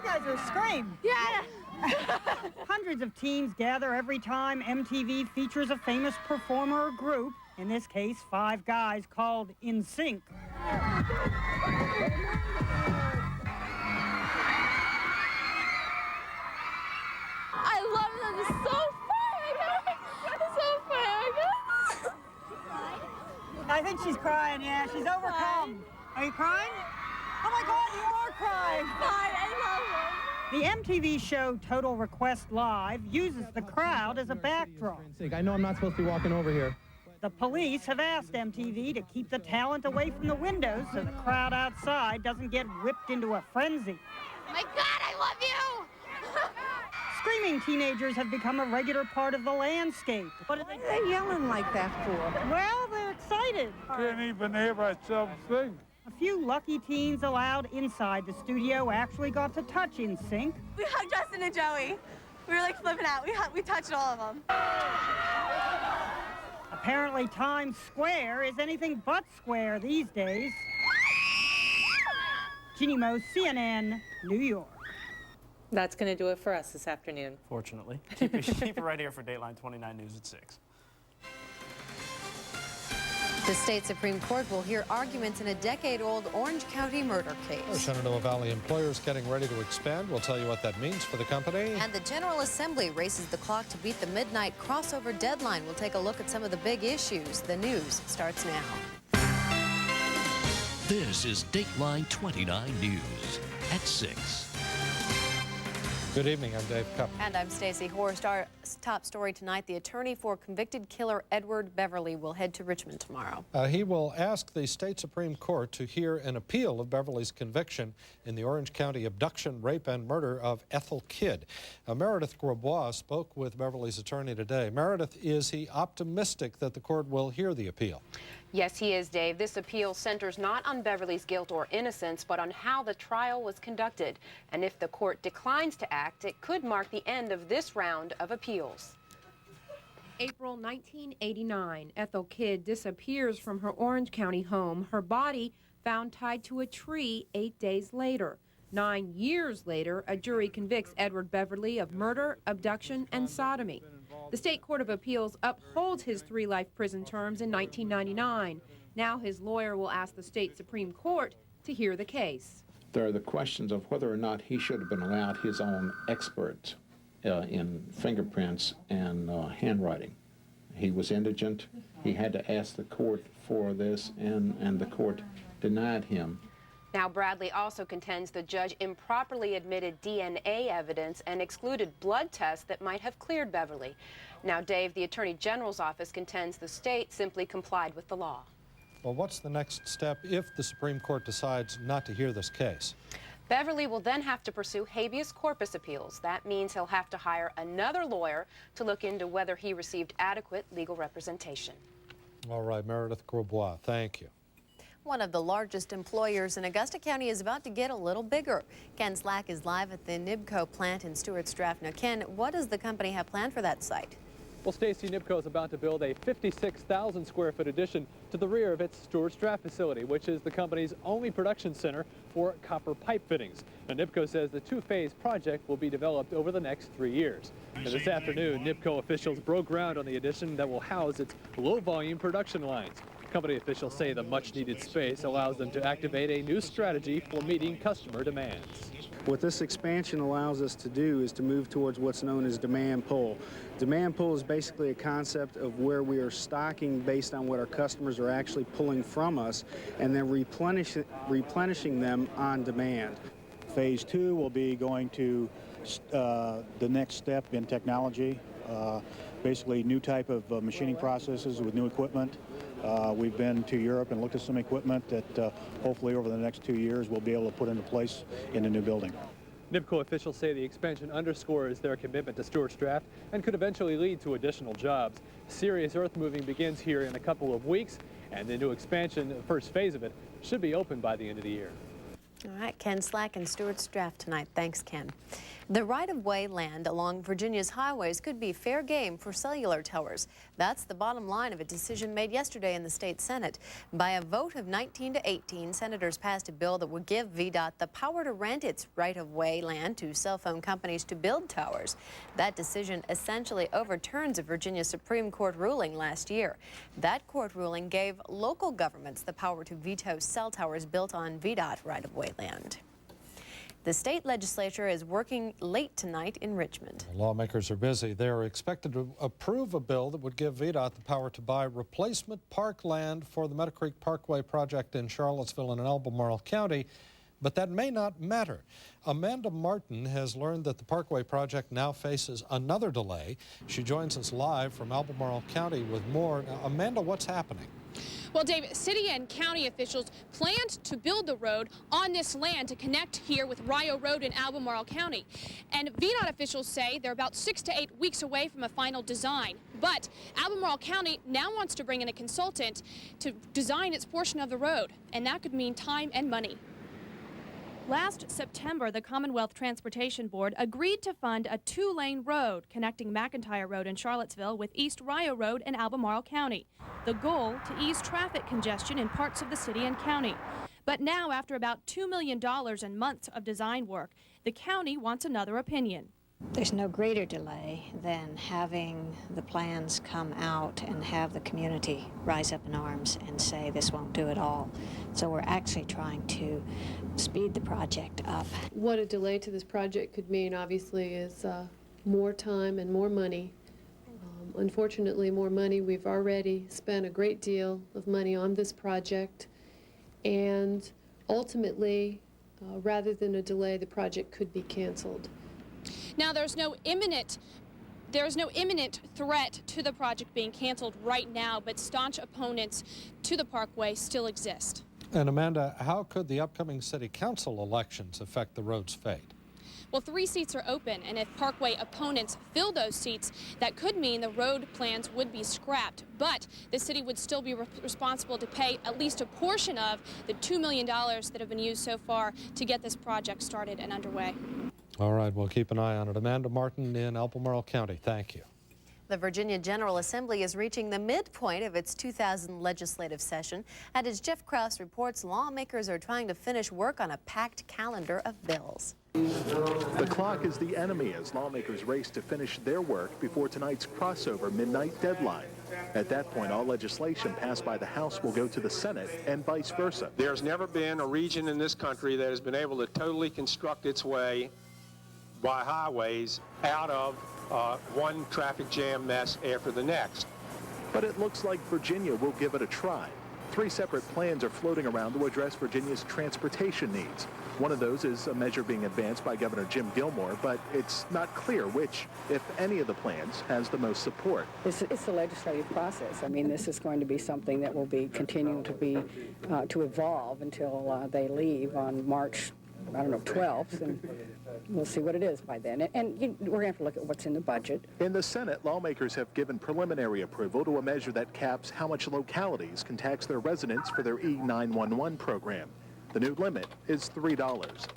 guys are Scream. Yeah. Hundreds of teens gather every time MTV features a famous performer or group. In this case, 5 guys called In Sync. I love them. It's so fun. It's so fun. I think she's crying, yeah. She's overcome. Are you crying? Oh my God, you are crying. I love them. The MTV show Total Request Live uses the crowd as a backdrop. I know I'm not supposed to be walking over here. The police have asked MTV to keep the talent away from the windows so the crowd outside doesn't get whipped into a frenzy. My God, I love you. Screaming teenagers have become a regular part of the landscape. What are they yelling like that for? Well, they're excited. Can't even hear myself sing. A few lucky teens allowed inside the studio actually got to touch In Sync. We hugged Justin and Joey. We were like flipping out. We touched all of them. Apparently Times Square is anything but square these days. Jeannie Moe, CNN, New York. That's going to do it for us this afternoon. Fortunately. Keep it right here for Dateline 29 News at 6. The state Supreme Court will hear arguments in a decade-old Orange County murder case. Shenandoah Valley employers getting ready to expand. We'll tell you what that means for the company. And the General Assembly races the clock to beat the midnight crossover deadline. We'll take a look at some of the big issues. The news starts now. This is Dateline 29 News at 6. Good evening, I'm Dave Cup. And I'm Stacey Horst. Our top story tonight, the attorney for convicted killer Edward Beverly will head to Richmond tomorrow. He will ask the state Supreme Court to hear an appeal of Beverly's conviction in the Orange County abduction, rape, and murder of Ethel Kidd. Meredith Grosbois spoke with Beverly's attorney today. Meredith, is he optimistic that the court will hear the appeal? Yes, he is, Dave. This appeal centers not on Beverly's guilt or innocence, but on how the trial was conducted. And if the court declines to act, it could mark the end of this round of appeals. April 1989, Ethel Kidd disappears from her Orange County home. Her body found tied to a tree 8 days later. 9 years later, a jury convicts Edward Beverly of murder, abduction, and sodomy. The State Court of Appeals upholds his 3 life prison terms in 1999. Now his lawyer will ask the state Supreme Court to hear the case. There are the questions of whether or not he should have been allowed his own expert in fingerprints and handwriting. He was indigent. He had to ask the court for this, and the court denied him. Now, Bradley also contends the judge improperly admitted DNA evidence and excluded blood tests that might have cleared Beverly. Now, Dave, the Attorney General's office contends the state simply complied with the law. Well, what's the next step if the Supreme Court decides not to hear this case? Beverly will then have to pursue habeas corpus appeals. That means he'll have to hire another lawyer to look into whether he received adequate legal representation. All right, Meredith Grosbois, thank you. One of the largest employers in Augusta County is about to get a little bigger. Ken Slack is live at the NIBCO plant in Stewart's Draft. Now, Ken, what does the company have planned for that site? Well, Stacey, NIBCO is about to build a 56,000 square foot addition to the rear of its Stewart's Draft facility, which is the company's only production center for copper pipe fittings. Now, NIBCO says the 2-phase project will be developed over the next 3 years. And this afternoon, NIBCO officials broke ground on the addition that will house its low-volume production lines. Company officials say the much-needed space allows them to activate a new strategy for meeting customer demands. What this expansion allows us to do is to move towards what's known as demand pull. Demand pull is basically a concept of where we are stocking based on what our customers are actually pulling from us and then replenishing them on demand. Phase 2 will be going to the next step in technology, basically new type of machining processes with new equipment. We've been to Europe and looked at some equipment that hopefully over the next 2 years we'll be able to put into place in the new building. NIBCO officials say the expansion underscores their commitment to Stewart's Draft and could eventually lead to additional jobs. Serious earth moving begins here in a couple of weeks, and the new expansion, the first phase of it, should be open by the end of the year. All right, Ken Slack and Stuart's draft tonight. Thanks, Ken. The right-of-way land along Virginia's highways could be fair game for cellular towers. That's the bottom line of a decision made yesterday in the state Senate. By a vote of 19 to 18, senators passed a bill that would give VDOT the power to rent its right-of-way land to cell phone companies to build towers. That decision essentially overturns a Virginia Supreme Court ruling last year. That court ruling gave local governments the power to veto cell towers built on VDOT right-of-way land. The state legislature is working late tonight in Richmond. Lawmakers are busy. They are expected to approve a bill that would give VDOT the power to buy replacement park land for the Meadow Creek Parkway project in Charlottesville and in Albemarle County, but that may not matter. Amanda Martin has learned that the Parkway project now faces another delay. She joins us live from Albemarle County with more. Now, Amanda, what's happening? Well, Dave, city and county officials planned to build the road on this land to connect here with Rio Road in Albemarle County. And VDOT officials say they're about 6 to 8 weeks away from a final design. But Albemarle County now wants to bring in a consultant to design its portion of the road, and that could mean time and money. Last September, the Commonwealth Transportation Board agreed to fund a 2-lane road connecting McIntyre Road in Charlottesville with East Rio Road in Albemarle County. The goal, to ease traffic congestion in parts of the city and county. But now, after about $2 million and months of design work, the county wants another opinion. There's no greater delay than having the plans come out and have the community rise up in arms and say this won't do it all. So we're actually trying to speed the project up. What a delay to this project could mean, obviously, is more time and more money. Unfortunately, more money. We've already spent a great deal of money on this project, and ultimately, rather than a delay, the project could be canceled. Now, there's no imminent threat to the project being canceled right now, but staunch opponents to the parkway still exist. And Amanda, how could the upcoming city council elections affect the road's fate? Well, 3 seats are open, and if Parkway opponents fill those seats, that could mean the road plans would be scrapped. But the city would still be responsible to pay at least a portion of the $2 million that have been used so far to get this project started and underway. All right, we'll keep an eye on it. Amanda Martin in Albemarle County, thank you. The Virginia General Assembly is reaching the midpoint of its 2000 legislative session. And as Jeff Krause reports, lawmakers are trying to finish work on a packed calendar of bills. The clock is the enemy as lawmakers race to finish their work before tonight's crossover midnight deadline. At that point, all legislation passed by the House will go to the Senate and vice versa. There's never been a region in this country that has been able to totally construct its way by highways out of one traffic jam mess after the next. But it looks like Virginia will give it a try. 3 separate plans are floating around to address Virginia's transportation needs. One of those is a measure being advanced by Governor Jim Gilmore, but it's not clear which, if any of the plans, has the most support. It's a legislative process. I mean, this is going to be something that will be continuing to evolve until they leave on March 12th, and we'll see what it is by then. And we're going to have to look at what's in the budget. In the Senate, lawmakers have given preliminary approval to a measure that caps how much localities can tax their residents for their E911 program. The new limit is $3.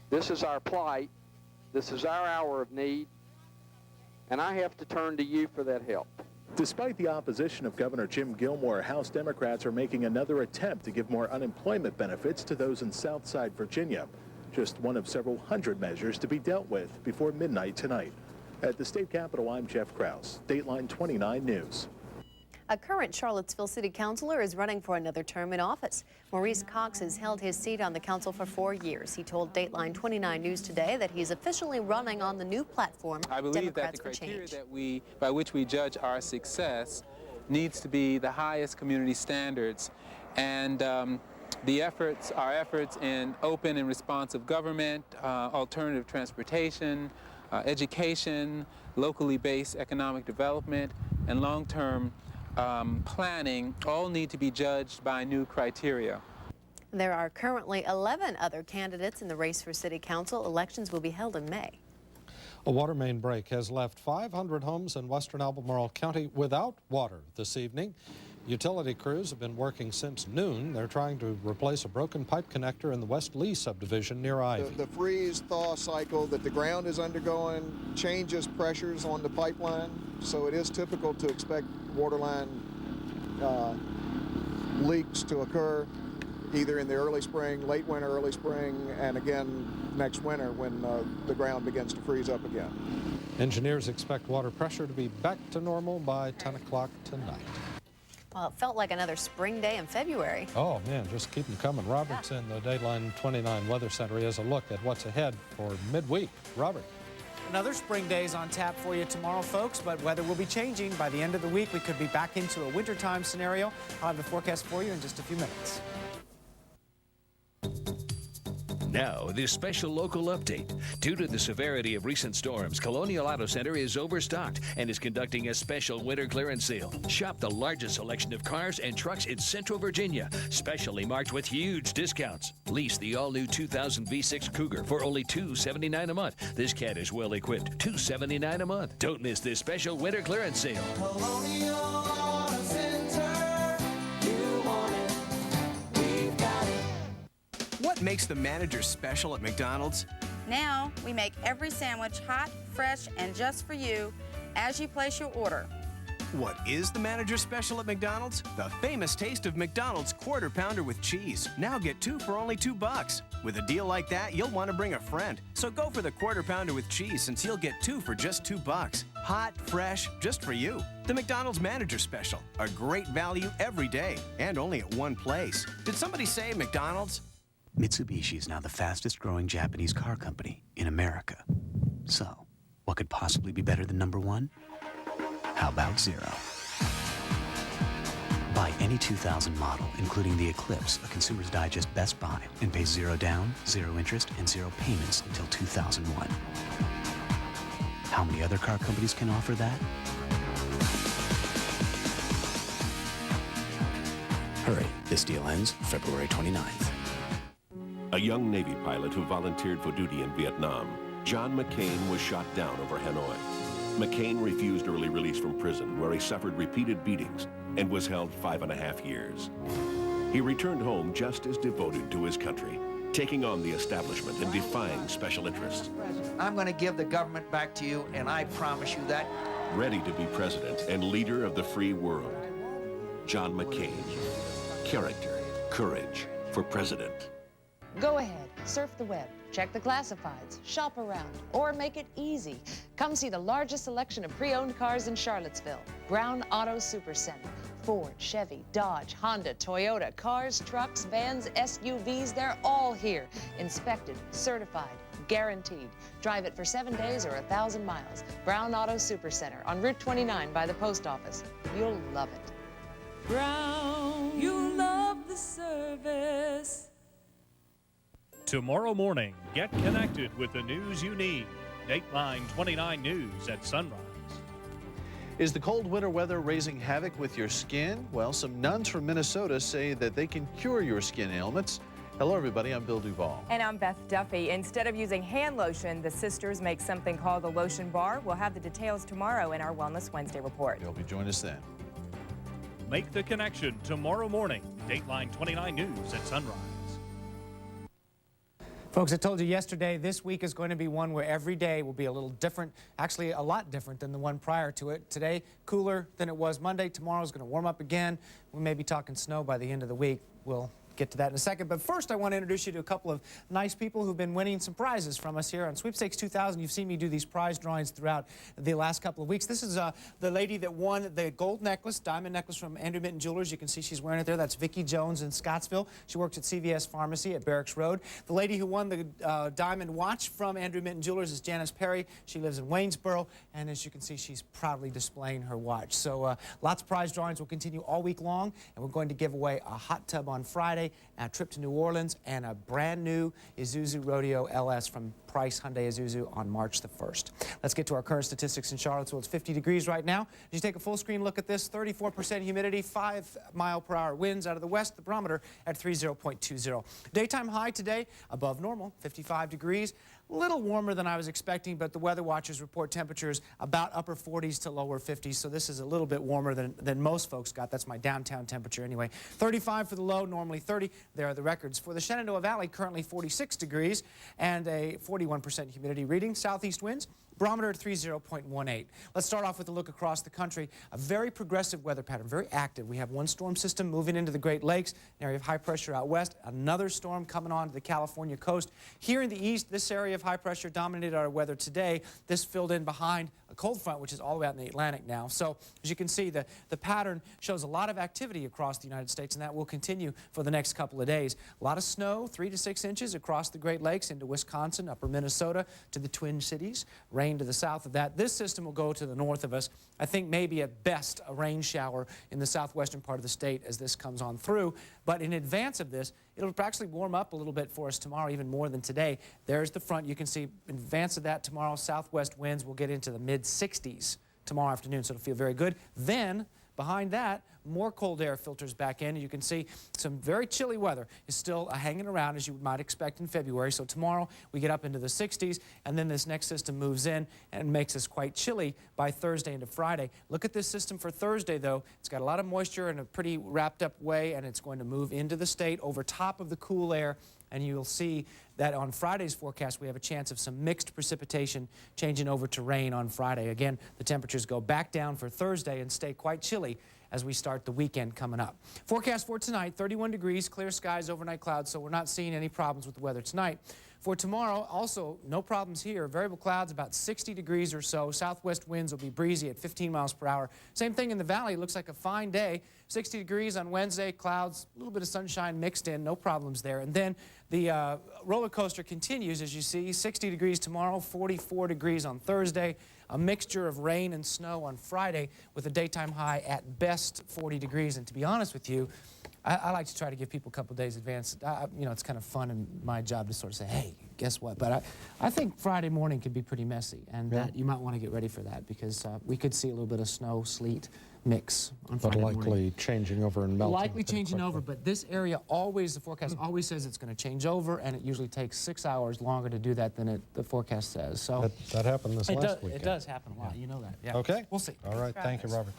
This is our plight. This is our hour of need, and I have to turn to you for that help. Despite the opposition of Governor Jim Gilmore, House Democrats are making another attempt to give more unemployment benefits to those in Southside Virginia. Just one of several hundred measures to be dealt with before midnight tonight. At the state capitol, I'm Jeff Krause, Dateline 29 News. A current Charlottesville city councilor is running for another term in office. Maurice Cox has held his seat on the council for 4 years. He told Dateline 29 News today that he's officially running on the new platform, I believe that the criteria by which we judge our success needs to be the highest community standards, and our efforts in open and responsive government, alternative transportation, education, locally based economic development, and long-term planning all need to be judged by new criteria. There are currently 11 other candidates in the race for city council. Elections will be held in May. A water main break has left 500 homes in western Albemarle County without water this evening. Utility crews have been working since noon. They're trying to replace a broken pipe connector in the West Lee subdivision near Ivy. The freeze-thaw cycle that the ground is undergoing changes pressures on the pipeline, so it is typical to expect waterline leaks to occur either in the early spring, late winter, early spring, and again next winter when the ground begins to freeze up again. Engineers expect water pressure to be back to normal by 10 o'clock tonight. Well, it felt like another spring day in February. Oh, man, just keep them coming. Robert's in the Dateline 29 Weather Center. He has a look at what's ahead for midweek. Robert. Another spring day is on tap for you tomorrow, folks, but weather will be changing. By the end of the week, we could be back into a wintertime scenario. I'll have the forecast for you in just a few minutes. Now, this special local update. Due to the severity of recent storms, Colonial Auto Center is overstocked and is conducting a special winter clearance sale. Shop the largest selection of cars and trucks in Central Virginia, specially marked with huge discounts. Lease the all-new 2000 V6 Cougar for only $279 a month. This cat is well equipped. $279 a month. Don't miss this special winter clearance sale. Colonial Auto Center, you want it, we've got it. What makes the manager special at McDonald's? Now, we make every sandwich hot, fresh, and just for you as you place your order. What is the manager special at McDonald's? The famous taste of McDonald's Quarter Pounder with cheese. Now get 2 for only $2. With a deal like that, you'll want to bring a friend. So go for the Quarter Pounder with cheese since you'll get 2 for just $2. Hot, fresh, just for you. The McDonald's Manager Special. A great value every day and only at one place. Did somebody say McDonald's? Mitsubishi is now the fastest growing Japanese car company in America. So, what could possibly be better than #1? How about 0? Buy any 2000 model, including the Eclipse, a Consumer's Digest Best Buy, and pay 0 down, 0 interest, and 0 payments until 2001. How many other car companies can offer that? Hurry, this deal ends February 29th. A young Navy pilot who volunteered for duty in Vietnam, John McCain, was shot down over Hanoi. McCain refused early release from prison, where he suffered repeated beatings and was held 5.5 years. He returned home just as devoted to his country, taking on the establishment and defying special interests. I'm going to give the government back to you, and I promise you that. Ready to be president and leader of the free world. John McCain. Character, courage for president. Go ahead, surf the web, check the classifieds, shop around, or make it easy. Come see the largest selection of pre-owned cars in Charlottesville. Brown Auto Supercenter. Ford, Chevy, Dodge, Honda, Toyota, cars, trucks, vans, SUVs, they're all here. Inspected, certified, guaranteed. Drive it for 7 days or 1,000 miles. Brown Auto Supercenter on Route 29 by the post office. You'll love it. Brown, you love the service. Tomorrow morning, get connected with the news you need. Dateline 29 News at sunrise. Is the cold winter weather raising havoc with your skin? Well, some nuns from Minnesota say that they can cure your skin ailments. Hello, everybody. I'm Bill Duvall. And I'm Beth Duffy. Instead of using hand lotion, the sisters make something called the lotion bar. We'll have the details tomorrow in our Wellness Wednesday report. You'll be joining us then. Make the connection tomorrow morning. Dateline 29 News at sunrise. Folks, I told you yesterday, this week is going to be one where every day will be a little different, actually a lot different than the one prior to it. Today, cooler than it was Monday. Tomorrow is going to warm up again. We may be talking snow by the end of the week. We'll get to that in a second. But first, I want to introduce you to a couple of nice people who've been winning some prizes from us here on Sweepstakes 2000. You've seen me do these prize drawings throughout the last couple of weeks. This is the lady that won the gold necklace, diamond necklace from Andrew Mitten Jewelers. You can see she's wearing it there. That's Vicki Jones in Scottsville. She works at CVS Pharmacy at Barracks Road. The lady who won the diamond watch from Andrew Mitten Jewelers is Janice Perry. She lives in Waynesboro, and as you can see, she's proudly displaying her watch. So lots of prize drawings will continue all week long, and we're going to give away a hot tub on Friday, a trip to New Orleans, and a brand new Isuzu Rodeo LS from Price Hyundai Isuzu on March the 1st. Let's get to our current statistics in Charlottesville. It's 50 degrees right now. As you take a full screen look at this, 34% humidity, 5-mile-per-hour winds out of the west, the barometer at 30.20. Daytime high today, above normal, 55 degrees. A little warmer than I was expecting, but the weather watchers report temperatures about upper 40s to lower 50s, so this is a little bit warmer than most folks got. That's my downtown temperature anyway. 35 for the low, normally 30. There are the records. For the Shenandoah Valley, currently 46 degrees and a 41% humidity reading. Southeast winds. Barometer at 30.18. Let's start off with a look across the country. A very progressive weather pattern, very active. We have one storm system moving into the Great Lakes, an area of high pressure out west, another storm coming on to the California coast. Here in the east, this area of high pressure dominated our weather today. This filled in behind a cold front, which is all the way out in the Atlantic now. So, as you can see, the pattern shows a lot of activity across the United States, and that will continue for the next couple of days. A lot of snow, 3 to 6 inches across the Great Lakes into Wisconsin, upper Minnesota, to the Twin Cities. Rain to the south of that. This system will go to the north of us. I think maybe at best a rain shower in the southwestern part of the state as this comes on through. But in advance of this, it'll actually warm up a little bit for us tomorrow, even more than today. There's the front. You can see in advance of that tomorrow, southwest winds will get into the mid-60s tomorrow afternoon, so it'll feel very good. Then, behind that, more cold air filters back in. You can see some very chilly weather is still hanging around, as you might expect in February. So tomorrow we get up into the 60s, and then this next system moves in and makes us quite chilly by Thursday into Friday. Look at this system for Thursday, though. It's got a lot of moisture in a pretty wrapped up way, and it's going to move into the state over top of the cool air. And you'll see that on Friday's forecast, we have a chance of some mixed precipitation changing over to rain on Friday. Again, the temperatures go back down for Thursday and stay quite chilly as we start the weekend coming up. Forecast for tonight, 31 degrees, clear skies, overnight clouds, so we're not seeing any problems with the weather tonight. For tomorrow, also no problems here. Variable clouds, about 60 degrees or so. Southwest winds will be breezy at 15 miles per hour. Same thing in the valley. Looks like a fine day. 60 degrees on Wednesday, clouds, a little bit of sunshine mixed in, no problems there. And then the roller coaster continues, as you see. 60 degrees tomorrow, 44 degrees on Thursday. A mixture of rain and snow on Friday with a daytime high at best 40 degrees. And to be honest with you, I like to try to give people a couple days advance. You know, it's kind of fun in my job to sort of say, hey, guess what? But I think Friday morning could be pretty messy, and that you might want to get ready for that because we could see a little bit of snow, sleet mix on Friday morning. But likely changing over and melting. Likely changing over, but this area always, the forecast always says it's going to change over, and it usually takes 6 hours longer to do that than the forecast says. So that happened this last weekend. It does happen a lot. You know that. Yeah. Okay. We'll see. All right. Thank you, Robert.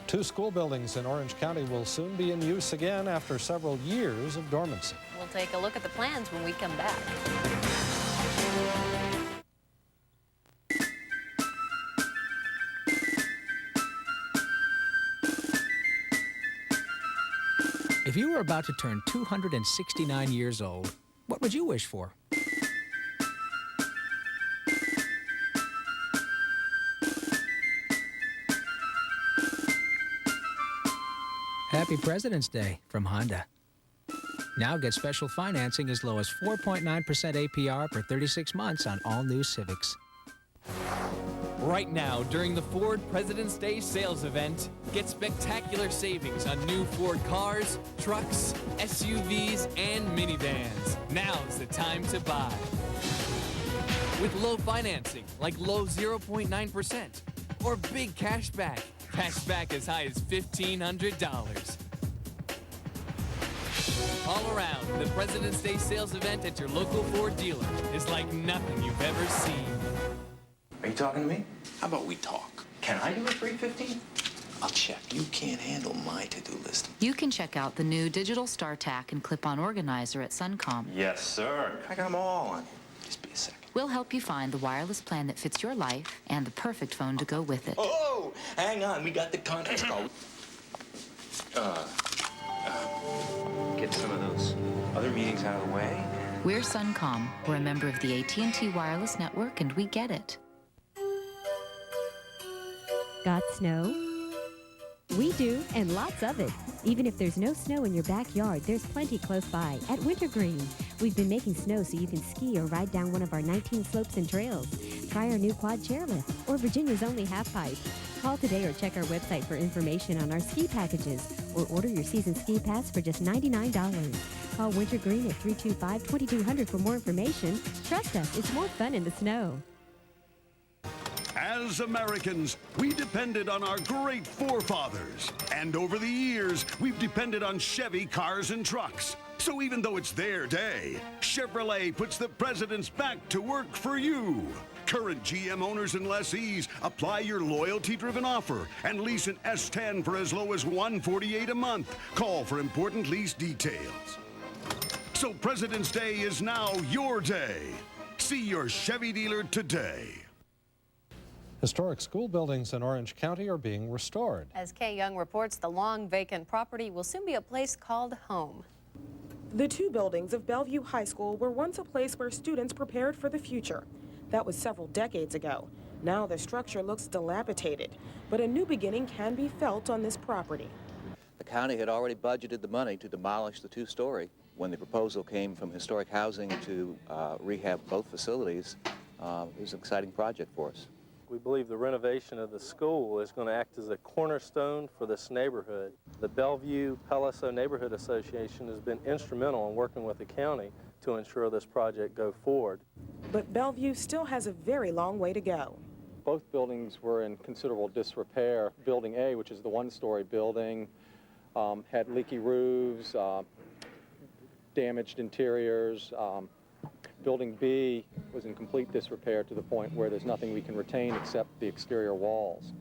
2 school buildings in Orange County will soon be in use again after several years of dormancy. We'll take a look at the plans when we come back. If you were about to turn 269 years old, what would you wish for? Happy President's Day from Honda. Now get special financing as low as 4.9% APR for 36 months on all new Civics. Right now, during the Ford President's Day sales event, get spectacular savings on new Ford cars, trucks, SUVs, and minivans. Now's the time to buy. With low financing, like low 0.9%, or big cash back. Cash back as high as $1,500. All around, the President's Day sales event at your local Ford dealer is like nothing you've ever seen. Are you talking to me? How about we talk? Can I do a 315? I'll check. You can't handle my to-do list. You can check out the new digital StarTAC and clip-on organizer at Suncom. Yes, sir. I got them all on. Just be a second. We'll help you find the wireless plan that fits your life and the perfect phone to go with it. Oh, hang on. We got the conference call. Get some of those other meetings out of the way. We're Suncom. We're a member of the AT&T Wireless Network, and we get it. Got snow? We do, and lots of it. Even if there's no snow in your backyard, there's plenty close by at Wintergreen. We've been making snow so you can ski or ride down one of our 19 slopes and trails. Try our new quad chairlift or Virginia's only half pipe. Call today or check our website for information on our ski packages or order your season ski pass for just $99. Call Wintergreen at 325-2200 for more information. Trust us, it's more fun in the snow. As Americans, we depended on our great forefathers. And over the years, we've depended on Chevy cars and trucks. So even though it's their day, Chevrolet puts the presidents back to work for you. Current GM owners and lessees, apply your loyalty-driven offer and lease an S10 for as low as $148 a month. Call for important lease details. So President's Day is now your day. See your Chevy dealer today. Historic school buildings in Orange County are being restored. As Kay Young reports, the long vacant property will soon be a place called home. The two buildings of Bellevue High School were once a place where students prepared for the future. That was several decades ago. Now the structure looks dilapidated, but a new beginning can be felt on this property. The county had already budgeted the money to demolish the two-story. When the proposal came from Historic Housing to rehab both facilities, it was an exciting project for us. We believe the renovation of the school is going to act as a cornerstone for this neighborhood. The Bellevue Paloso Neighborhood Association has been instrumental in working with the county to ensure this project go forward. But Bellevue still has a very long way to go. Both buildings were in considerable disrepair. Building A, which is the one-story building, had leaky roofs, damaged interiors. Building B was in complete disrepair to the point where there's nothing we can retain except the exterior walls.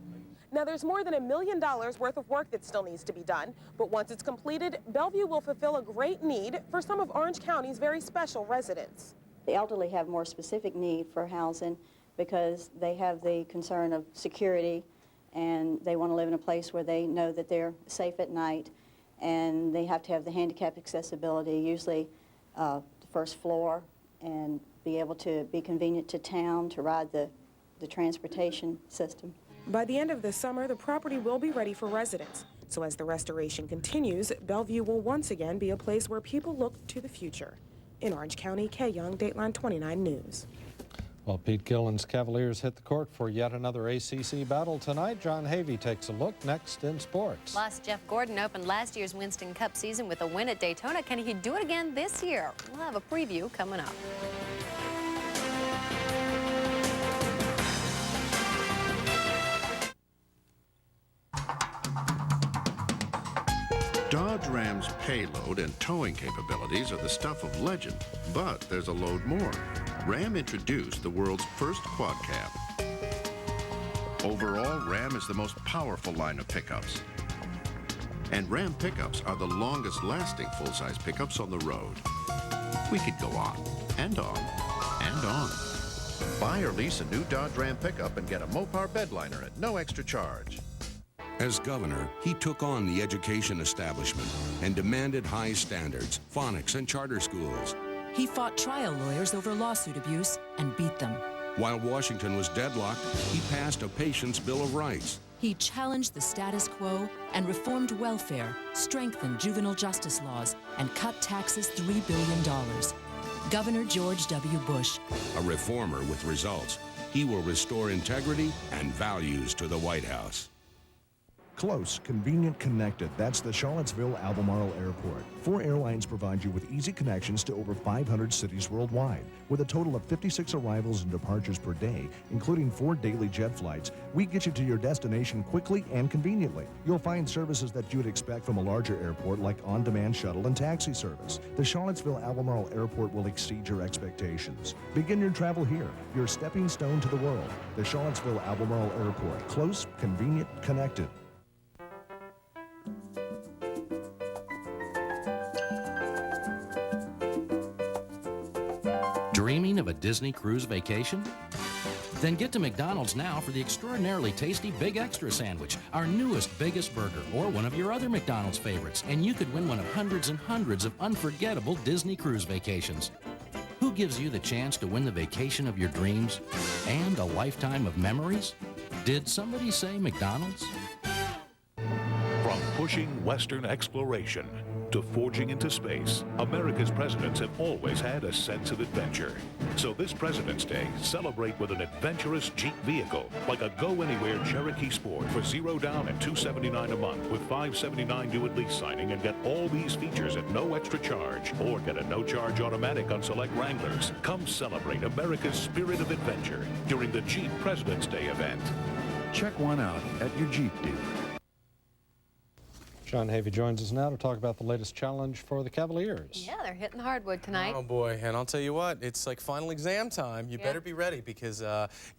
Now there's more than $1 million worth of work that still needs to be done, but once it's completed, Bellevue will fulfill a great need for some of Orange County's very special residents. The elderly have more specific need for housing because they have the concern of security, and they want to live in a place where they know that they're safe at night, and they have to have the handicap accessibility, usually the first floor, and be able to be convenient to town to ride the transportation system. By the end of the summer, the property will be ready for residents. So as the restoration continues, Bellevue will once again be a place where people look to the future. In Orange County, Kay Young, Dateline 29 News. Well, Pete Gillen's Cavaliers hit the court for yet another ACC battle tonight. John Havey takes a look next in sports. Plus, Jeff Gordon opened last year's Winston Cup season with a win at Daytona. Can he do it again this year? We'll have a preview coming up. Dodge Ram's payload and towing capabilities are the stuff of legend, but there's a load more. Ram introduced the world's first quad cab. Overall, Ram is the most powerful line of pickups. And Ram pickups are the longest lasting full-size pickups on the road. We could go on, and on, and on. Buy or lease a new Dodge Ram pickup and get a Mopar bedliner at no extra charge. As governor, he took on the education establishment and demanded high standards, phonics, and charter schools. He fought trial lawyers over lawsuit abuse and beat them. While Washington was deadlocked, he passed a Patients' Bill of Rights. He challenged the status quo and reformed welfare, strengthened juvenile justice laws, and cut taxes $3 billion. Governor George W. Bush. A reformer with results. He will restore integrity and values to the White House. Close, convenient, connected. That's the Charlottesville Albemarle Airport. 4 airlines provide you with easy connections to over 500 cities worldwide. With a total of 56 arrivals and departures per day, including 4 daily jet flights, we get you to your destination quickly and conveniently. You'll find services that you would expect from a larger airport like on-demand shuttle and taxi service. The Charlottesville Albemarle Airport will exceed your expectations. Begin your travel here, your stepping stone to the world. The Charlottesville Albemarle Airport. Close, convenient, connected. Dreaming of a Disney cruise vacation? Then get to McDonald's now for the extraordinarily tasty Big Extra Sandwich, our newest, biggest burger, or one of your other McDonald's favorites, and you could win one of hundreds and hundreds of unforgettable Disney cruise vacations. Who gives you the chance to win the vacation of your dreams and a lifetime of memories? Did somebody say McDonald's? From pushing Western exploration to forging into space, America's presidents have always had a sense of adventure. So this President's Day, celebrate with an adventurous Jeep vehicle like a Go-Anywhere Cherokee Sport for $0 down and $279 a month with $579 due at lease signing, and get all these features at no extra charge. Or get a no-charge automatic on select Wranglers. Come celebrate America's spirit of adventure during the Jeep President's Day event. Check one out at your Jeep dealer. John Havey joins us now to talk about the latest challenge for the Cavaliers. Yeah, they're hitting the hardwood tonight. Oh boy, and I'll tell you what, it's like final exam time. You better be ready, because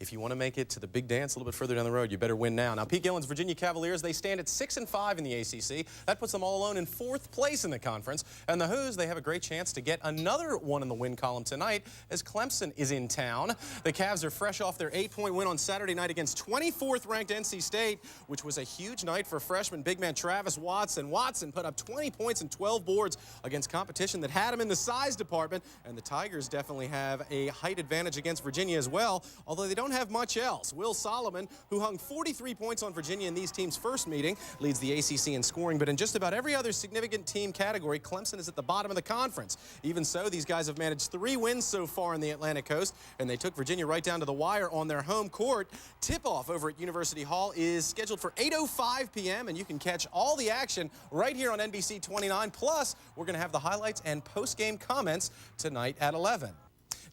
if you want to make it to the big dance a little bit further down the road, you better win now. Now, Pete Gillen's Virginia Cavaliers, they stand at 6-5 in the ACC. That puts them all alone in 4th place in the conference. And the Hoos, they have a great chance to get another one in the win column tonight as Clemson is in town. The Cavs are fresh off their 8-point win on Saturday night against 24th ranked NC State, which was a huge night for freshman big man Travis Watson. Watson put up 20 points and 12 boards against competition that had him in the size department, and the Tigers definitely have a height advantage against Virginia as well, although they don't have much else. Will Solomon, who hung 43 points on Virginia in these teams' first meeting, leads the ACC in scoring, but in just about every other significant team category, Clemson is at the bottom of the conference. Even so, these guys have managed 3 wins so far in the Atlantic Coast, and they took Virginia right down to the wire on their home court. Tip-off over at University Hall is scheduled for 8:05 p.m., and you can catch all the action right here on NBC 29. Plus, we're going to have the highlights and post-game comments tonight at 11.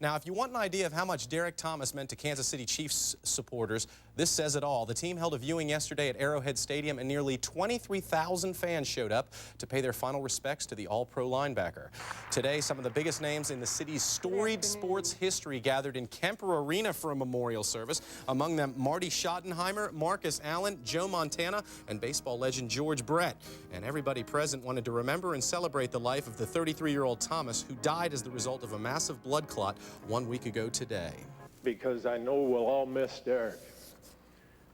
Now, if you want an idea of how much Derek Thomas meant to Kansas City Chiefs supporters, this says it all. The team held a viewing yesterday at Arrowhead Stadium, and nearly 23,000 fans showed up to pay their final respects to the All-Pro linebacker. Today, some of the biggest names in the city's storied sports history gathered in Kemper Arena for a memorial service. Among them, Marty Schottenheimer, Marcus Allen, Joe Montana, and baseball legend George Brett. And everybody present wanted to remember and celebrate the life of the 33-year-old Thomas, who died as the result of a massive blood clot 1 week ago today. Because I know we'll all miss Derek.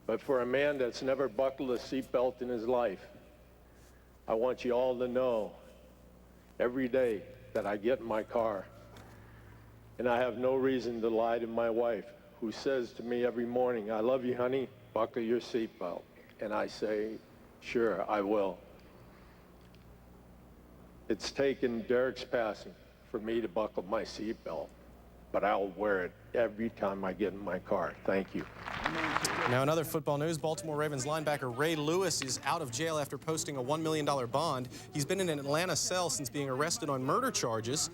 But for a man that's never buckled a seatbelt in his life, I want you all to know every day that I get in my car, and I have no reason to lie to my wife, who says to me every morning, "I love you, honey, buckle your seatbelt." And I say, "Sure, I will." It's taken Derek's passing for me to buckle my seatbelt, but I'll wear it every time I get in my car. Thank you. Now, in other football news, Baltimore Ravens linebacker Ray Lewis is out of jail after posting a $1 million bond. He's been in an Atlanta cell since being arrested on murder charges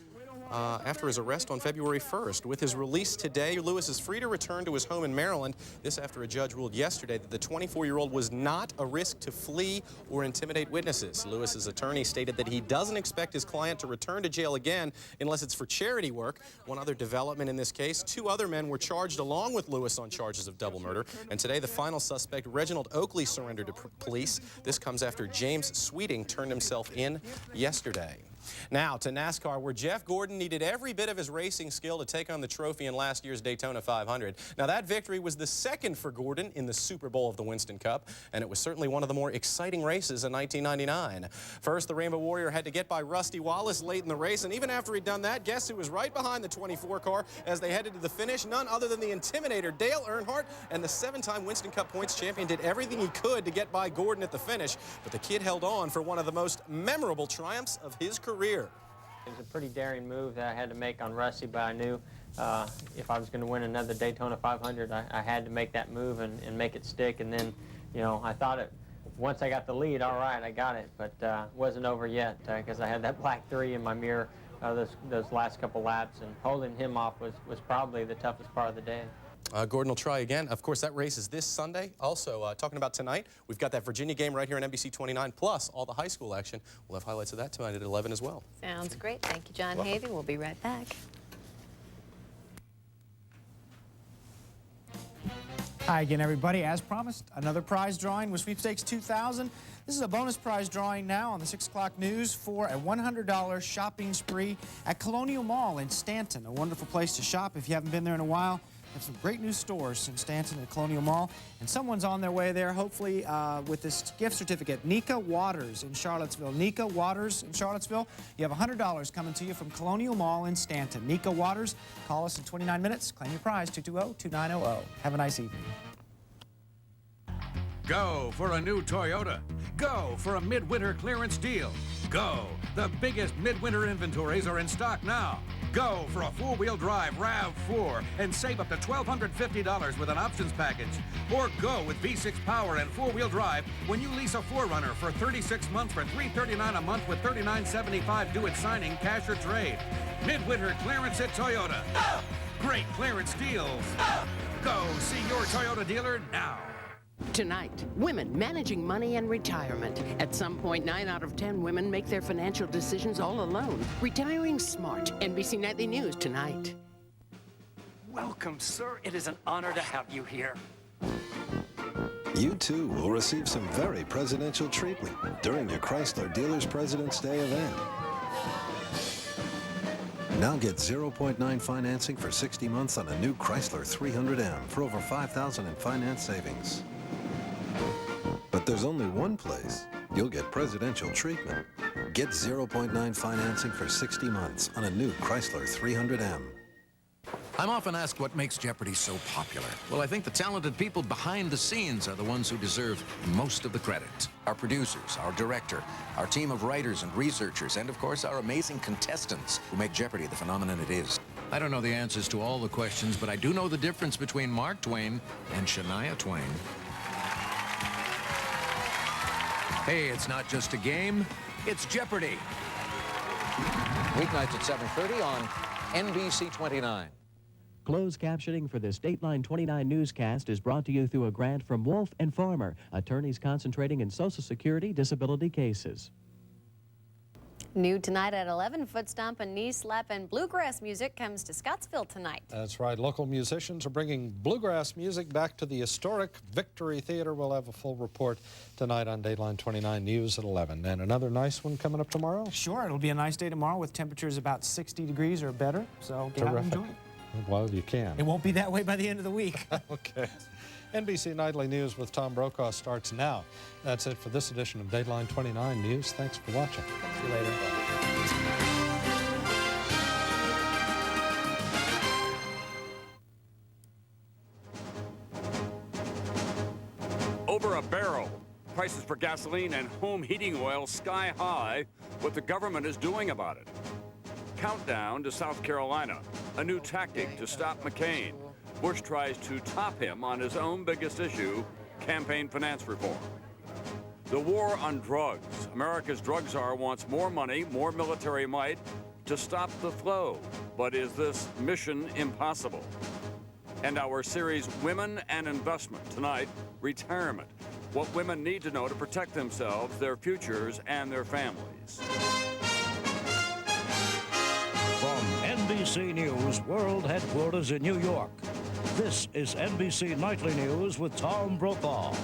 after his arrest on February 1st. With his release today, Lewis is free to return to his home in Maryland. This after a judge ruled yesterday that the 24-year-old was not a risk to flee or intimidate witnesses. Lewis's attorney stated that he doesn't expect his client to return to jail again unless it's for charity work. One other development in this case, 2 other men were charged along with Lewis on charges of double murder. And today, the final suspect, Reginald Oakley, surrendered to police. This comes after James Sweeting turned himself in yesterday. Now to NASCAR, where Jeff Gordon needed every bit of his racing skill to take on the trophy in last year's Daytona 500. Now that victory was the second for Gordon in the Super Bowl of the Winston Cup, and it was certainly one of the more exciting races in 1999. First, the Rainbow Warrior had to get by Rusty Wallace late in the race, and even after he'd done that, guess who was right behind the 24 car as they headed to the finish? None other than the Intimidator, Dale Earnhardt, and the 7-time Winston Cup points champion did everything he could to get by Gordon at the finish, but the kid held on for one of the most memorable triumphs of his career. It was a pretty daring move that I had to make on Rusty, but I knew if I was going to win another Daytona 500, I had to make that move and make it stick. And then, you know, I thought once I got the lead, all right, I got it, but it wasn't over yet because I had that black 3 in my mirror those last couple laps, and holding him off was probably the toughest part of the day. Gordon will try again. Of course, that race is this Sunday. Also, talking about tonight, we've got that Virginia game right here on NBC 29, plus all the high school action. We'll have highlights of that tonight at 11 as well. Sounds great. Thank you, John Havey. We'll be right back. Hi again, everybody. As promised, another prize drawing with Sweepstakes 2000. This is a bonus prize drawing now on the 6 o'clock news for a $100 shopping spree at Colonial Mall in Stanton. A wonderful place to shop if you haven't been there in a while. Have some great new stores in Stanton at Colonial Mall, and someone's on their way there, hopefully, with this gift certificate. Nika Waters in Charlottesville. Nika Waters in Charlottesville. You have $100 coming to you from Colonial Mall in Stanton. Nika Waters, call us in 29 minutes. Claim your prize, 220-2900. Have a nice evening. Go for a new Toyota. Go for a midwinter clearance deal. Go. The biggest midwinter inventories are in stock now. Go for a four-wheel drive RAV4 and save up to $1,250 with an options package. Or go with V6 power and four-wheel drive when you lease a 4Runner for 36 months for $339 a month with $39.75 due at signing, cash or trade. Midwinter clearance at Toyota. Great clearance deals. Go see your Toyota dealer now. Tonight, women managing money and retirement. At some point, 9 out of 10 women make their financial decisions all alone. Retiring smart. NBC Nightly News tonight. Welcome, sir. It is an honor to have you here. You too will receive some very presidential treatment during your Chrysler Dealers President's Day event. Now get 0.9 financing for 60 months on a new Chrysler 300M for over $5,000 in finance savings. But there's only one place you'll get presidential treatment. Get 0.9 financing for 60 months on a new Chrysler 300M. I'm often asked what makes Jeopardy so popular. Well, I think the talented people behind the scenes are the ones who deserve most of the credit. Our producers, our director, our team of writers and researchers, and of course our amazing contestants who make Jeopardy the phenomenon it is. I don't know the answers to all the questions, but I do know the difference between Mark Twain and Shania Twain. Hey, it's not just a game, it's Jeopardy! Weeknights at 7:30 on NBC 29. Closed captioning for this Dateline 29 newscast is brought to you through a grant from Wolf and Farmer, attorneys concentrating in Social Security disability cases. New tonight at 11, foot stomp and knee slap and bluegrass music comes to Scottsville tonight. That's right. Local musicians are bringing bluegrass music back to the historic Victory Theater. We'll have a full report tonight on Dateline 29 News at 11. And another nice one coming up tomorrow? Sure. It'll be a nice day tomorrow with temperatures about 60 degrees or better. So get out and enjoy it. Well, you can. It won't be that way by the end of the week. Okay. NBC Nightly News with Tom Brokaw starts now. That's it for this edition of Dateline 29 News. Thanks for watching. See you later. Over a barrel. Prices for gasoline and home heating oil sky high. What the government is doing about it. Countdown to South Carolina. A new tactic to stop McCain. Bush tries to top him on his own biggest issue, campaign finance reform. The war on drugs. America's drug czar wants more money, more military might to stop the flow. But is this mission impossible? And our series, Women and Investment. Tonight, retirement. What women need to know to protect themselves, their futures, and their families. From NBC News World Headquarters in New York, this is NBC Nightly News with Tom Brokaw.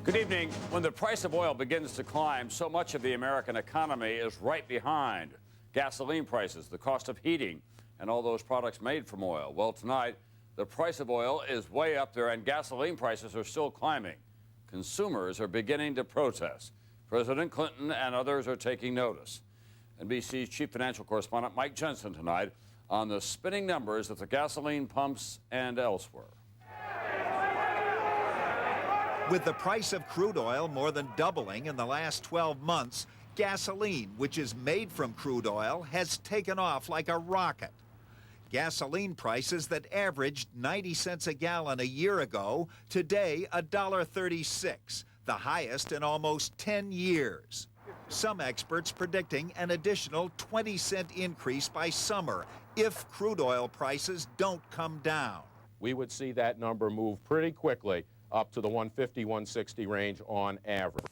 Good evening. When the price of oil begins to climb, so much of the American economy is right behind. Gasoline prices, the cost of heating, and all those products made from oil. Well, tonight, the price of oil is way up there, and gasoline prices are still climbing. Consumers are beginning to protest. President Clinton and others are taking notice. NBC's chief financial correspondent Mike Jensen tonight on the spinning numbers at the gasoline pumps and elsewhere. With the price of crude oil more than doubling in the last 12 months, gasoline, which is made from crude oil, has taken off like a rocket. Gasoline prices that averaged 90 cents a gallon a year ago, today $1.36, the highest in almost 10 years. Some experts predicting an additional 20-cent increase by summer if crude oil prices don't come down. We would see that number move pretty quickly up to the 150, 160 range on average.